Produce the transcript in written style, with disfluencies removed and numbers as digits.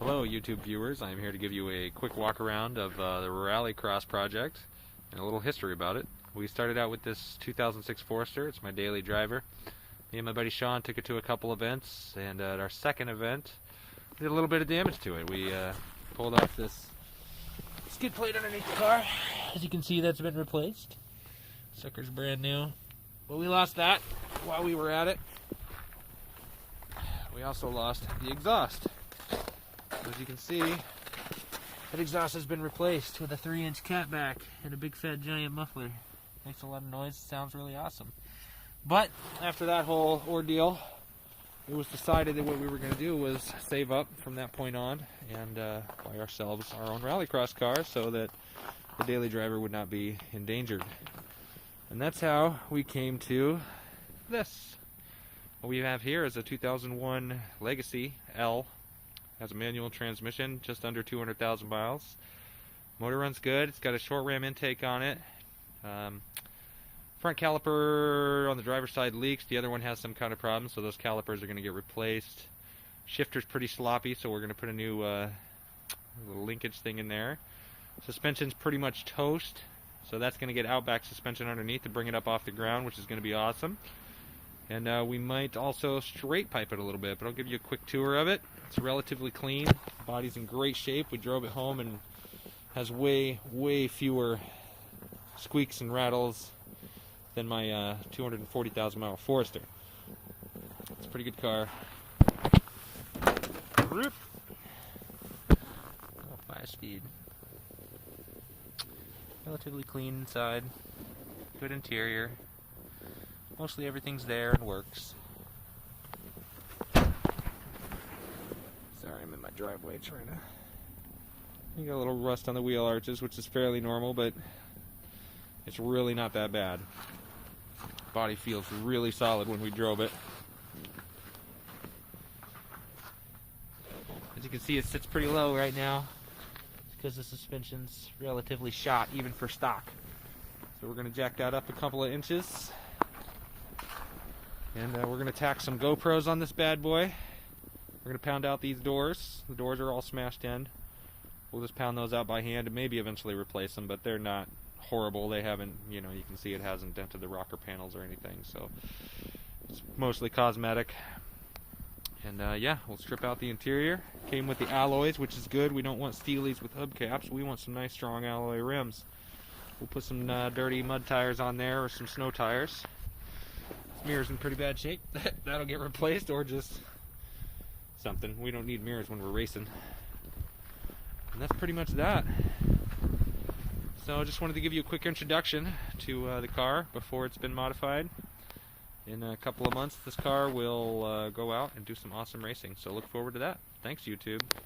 Hello YouTube viewers, I am here to give you a quick walk around of the Rallycross project and a little history about it. We started out with this 2006 Forester. It's my daily driver. Me and my buddy Sean took it to a couple events, and at our second event we did a little bit of damage to it. We pulled off this skid plate underneath the car. As you can see, that's been replaced. Sucker's brand new. But we lost that while we were at it. We also lost the exhaust. As you can see, that exhaust has been replaced with a 3-inch catback and a big fat giant muffler. Makes a lot of noise, sounds really awesome. But after that whole ordeal, it was decided that what we were going to do was save up from that point on and buy ourselves our own Rallycross car so that the daily driver would not be endangered. And that's how we came to this. What we have here is a 2001 Legacy L. Has a manual transmission, just under 200,000 miles. Motor runs good. It's got a short ram intake on it. Front caliper on the driver's side leaks. The other one has some kind of problem, so those calipers are going to get replaced. Shifter's pretty sloppy, so we're going to put a new little linkage thing in there. Suspension's pretty much toast, so that's going to get Outback suspension underneath to bring it up off the ground, which is going to be awesome. And we might also straight pipe it a little bit, but I'll give you a quick tour of it. It's relatively clean. Body's in great shape. We drove it home and has way fewer squeaks and rattles than my 240,000 mile Forester. It's a pretty good car. Oh, 5-speed. Relatively clean inside. Good interior. Mostly everything's there and works. Sorry, I'm in my driveway trying to... You got a little rust on the wheel arches, which is fairly normal, but it's really not that bad. Body feels really solid when we drove it. As you can see, it sits pretty low right now because the suspension's relatively shot, even for stock. So we're going to jack that up a couple of inches. And we're going to tack some GoPros on this bad boy. We're going to pound out these doors. The doors are all smashed in. We'll just pound those out by hand and maybe eventually replace them, but they're not horrible. They haven't, you can see it hasn't dented the rocker panels or anything, so it's mostly cosmetic. And yeah, we'll strip out the interior. Came with the alloys, which is good. We don't want steelies with hubcaps. We want some nice strong alloy rims. We'll put some dirty mud tires on there or some snow tires. This mirror's in pretty bad shape. That'll get replaced or just something. We don't need mirrors when we're racing. And that's pretty much that. So I just wanted to give you a quick introduction to the car before it's been modified. In a couple of months, this car will go out and do some awesome racing. So look forward to that. Thanks, YouTube.